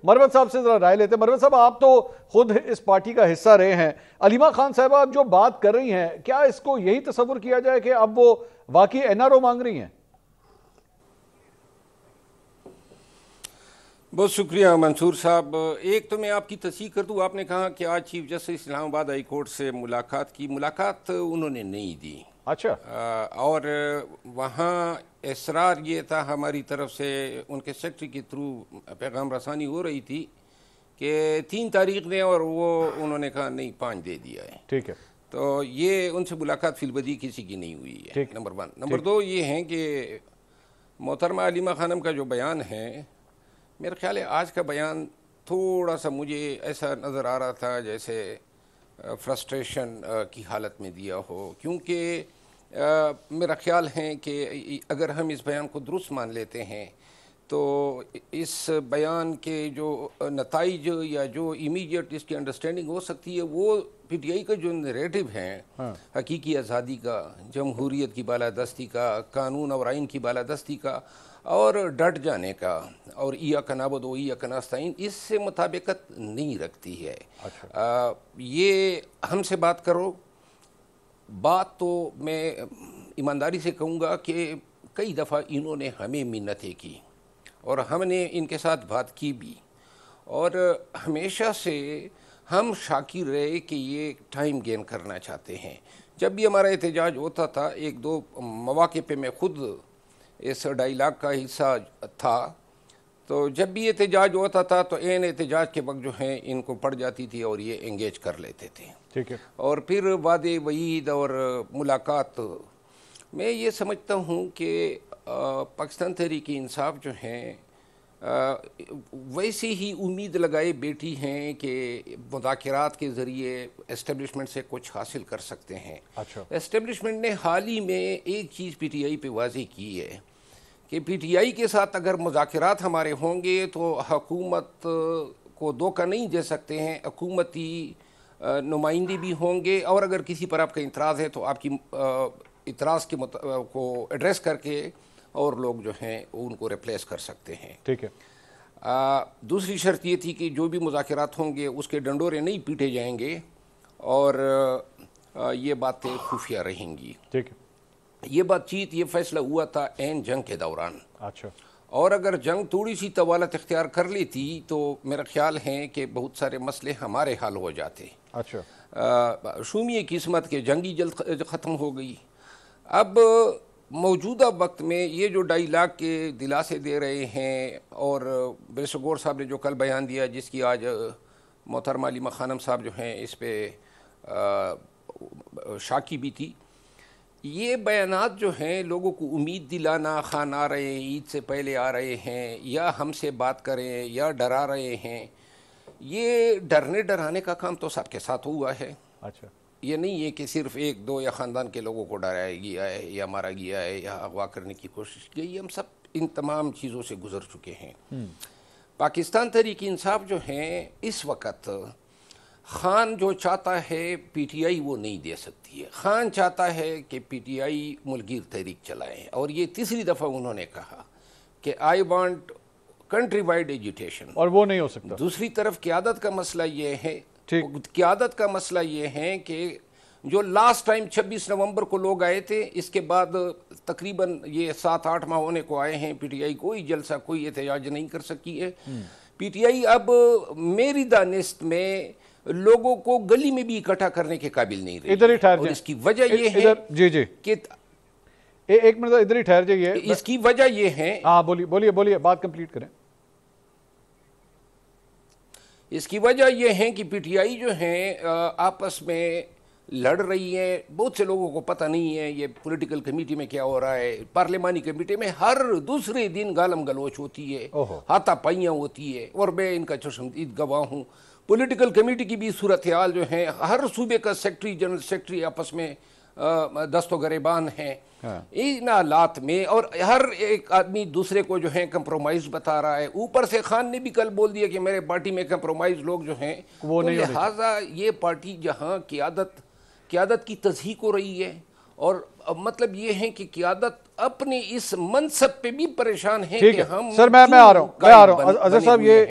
مروت صاحب سے ذرا رائے لیتے ہیں۔ مروت صاحب، آپ تو خود اس پارٹی کا حصہ رہے ہیں، علیمہ خان صاحبہ آپ جو بات کر رہی ہیں، کیا اس کو یہی تصور کیا جائے کہ اب وہ واقعی این آر او مانگ رہی ہیں؟ بہت شکریہ منصور صاحب۔ ایک تو میں آپ کی تصحیح کر دوں، آپ نے کہا کہ آج چیف جسٹس اسلام آباد ہائی کورٹ سے ملاقات کی، ملاقات انہوں نے نہیں دی۔ اچھا۔ اور وہاں اصرار یہ تھا ہماری طرف سے، ان کے سیکرٹری کے تھرو پیغام رسانی ہو رہی تھی کہ 3 تاریخ دیں، اور وہ انہوں نے کہا نہیں 5 دے دیا ہے۔ ٹھیک ہے۔ تو یہ ان سے ملاقات فی البدی کسی کی نہیں ہوئی ہے، نمبر 1۔ نمبر 2 یہ ہیں کہ محترمہ علیمہ خانم کا جو بیان ہے، میرا خیال ہے آج کا بیان تھوڑا سا مجھے ایسا نظر آ رہا تھا جیسے فرسٹریشن کی حالت میں دیا ہو، کیونکہ میرا خیال ہے کہ اگر ہم اس بیان کو درست مان لیتے ہیں تو اس بیان کے جو نتائج یا جو امیڈیٹ اس کی انڈرسٹینڈنگ ہو سکتی ہے، وہ پی ٹی آئی کا جو نیریٹو ہے حقیقی آزادی کا، جمہوریت کی بالادستی کا، قانون اور آئین کی بالادستی کا، اور ڈٹ جانے کا، اور ایاک نعبد و ایاک نستعین، اس سے مطابقت نہیں رکھتی ہے۔ یہ ہم سے بات کرو، بات تو میں ایمانداری سے کہوں گا کہ کئی دفعہ انہوں نے ہمیں منتیں کی اور ہم نے ان کے ساتھ بات کی بھی، اور ہمیشہ سے ہم شاکر رہے کہ یہ ٹائم گین کرنا چاہتے ہیں۔ جب بھی ہمارا احتجاج ہوتا تھا، 1-2 مواقع پہ میں خود اس ڈائیلاگ کا حصہ تھا، تو جب بھی احتجاج ہوتا تھا تو این احتجاج کے وقت جو ہیں ان کو پڑ جاتی تھی اور یہ انگیج کر لیتے تھے۔ ٹھیک ہے۔ اور پھر وعدے وعید اور ملاقات، میں یہ سمجھتا ہوں کہ پاکستان تحریک انصاف جو ہیں ویسے ہی امید لگائے بیٹھی ہیں کہ مذاکرات کے ذریعے اسٹیبلشمنٹ سے کچھ حاصل کر سکتے ہیں۔ اسٹیبلشمنٹ نے حال ہی میں ایک چیز پی ٹی آئی پہ واضح کی ہے کہ پی ٹی آئی کے ساتھ اگر مذاکرات ہمارے ہوں گے تو حکومت کو دھوکہ نہیں دے سکتے ہیں، حکومتی نمائندے بھی ہوں گے، اور اگر کسی پر آپ کا اعتراض ہے تو آپ کی اعتراض کو ایڈریس کر کے اور لوگ جو ہیں ان کو ریپلیس کر سکتے ہیں۔ ٹھیک ہے۔ دوسری شرط یہ تھی کہ جو بھی مذاکرات ہوں گے اس کے ڈنڈورے نہیں پیٹے جائیں گے اور یہ باتیں خفیہ رہیں گی۔ ٹھیک ہے۔ یہ بات چیت، یہ فیصلہ ہوا تھا عین جنگ کے دوران۔ اچھا۔ اور اگر جنگ تھوڑی سی طوالت اختیار کر لیتی تو میرا خیال ہے کہ بہت سارے مسئلے ہمارے حل ہو جاتے۔ اچھا۔ شومی قسمت کے جنگی جلد ختم ہو گئی۔ اب موجودہ وقت میں یہ جو ڈائیلاگ کے دلاسے دے رہے ہیں، اور بیریسٹر گور صاحب نے جو کل بیان دیا، جس کی آج محترمہ علیمہ خانم صاحب جو ہیں اس پہ شاکی بھی تھی، یہ بیانات جو ہیں لوگوں کو امید دلانا، خان آ رہے ہیں، عید سے پہلے آ رہے ہیں، یا ہم سے بات کریں، یا ڈرا رہے ہیں، یہ ڈرنے ڈرانے کا کام تو سب کے ساتھ ہوا ہے۔ اچھا۔ یہ نہیں ہے کہ صرف 1-2 یا خاندان کے لوگوں کو ڈرایا گیا ہے یا مارا گیا ہے یا اغوا کرنے کی کوشش کی گئی، ہم سب ان تمام چیزوں سے گزر چکے ہیں۔ پاکستان تحریک انصاف جو ہیں اس وقت، خان جو چاہتا ہے پی ٹی آئی وہ نہیں دے سکتی ہے۔ خان چاہتا ہے کہ پی ٹی آئی ملکگیر تحریک چلائے، اور یہ تیسری دفعہ انہوں نے کہا کہ I want countrywide agitation, اور وہ نہیں ہو سکتا۔ دوسری طرف قیادت کا مسئلہ یہ ہے، قیادت کا مسئلہ یہ ہے کہ جو لاسٹ ٹائم 26 نومبر کو لوگ آئے تھے، اس کے بعد تقریباً یہ 7-8 ماہ ہونے کو آئے ہیں، پی ٹی آئی کوئی جلسہ، کوئی احتجاج نہیں کر سکی ہے۔ پی ٹی آئی اب میری دانست میں لوگوں کو گلی میں بھی اکٹھا کرنے کے قابل نہیں رہی، ادھر ہی ٹھہر اور جائیں، اس کی وجہ یہ ہے جی کہ ایک منٹ ادھر ہی ٹھہر جائیے، اس کی وجہ یہ ہے، ہاں بولیے بات کمپلیٹ کریں۔ اس کی وجہ یہ ہے کہ پی ٹی آئی جو ہیں آپس میں لڑ رہی ہے۔ بہت سے لوگوں کو پتہ نہیں ہے یہ پولیٹیکل کمیٹی میں کیا ہو رہا ہے، پارلیمانی کمیٹی میں ہر دوسرے دن گالم گلوچ ہوتی ہے، ہاتھا پائیاں ہوتی ہے، اور میں ان کا چشمدید گواہ ہوں۔ پولیٹیکل کمیٹی کی بھی صورتحال جو ہے، ہر صوبے کا سیکرٹری، جنرل سیکرٹری آپس میں دست و گریبان ہیں ان حالات میں، اور ہر ایک آدمی دوسرے کو جو ہے کمپرومائز بتا رہا ہے۔ اوپر سے خان نے بھی کل بول دیا کہ میرے پارٹی میں کمپرومائز لوگ جو ہیں، تو لہٰذا یہ پارٹی جہاں قیادت کی تضحیق ہو رہی ہے، اور مطلب یہ ہے کہ قیادت اپنے اس منصب پہ بھی پریشان ہے کہ ہم سر میں آ رہا ہوں اظہر صاحب، یہ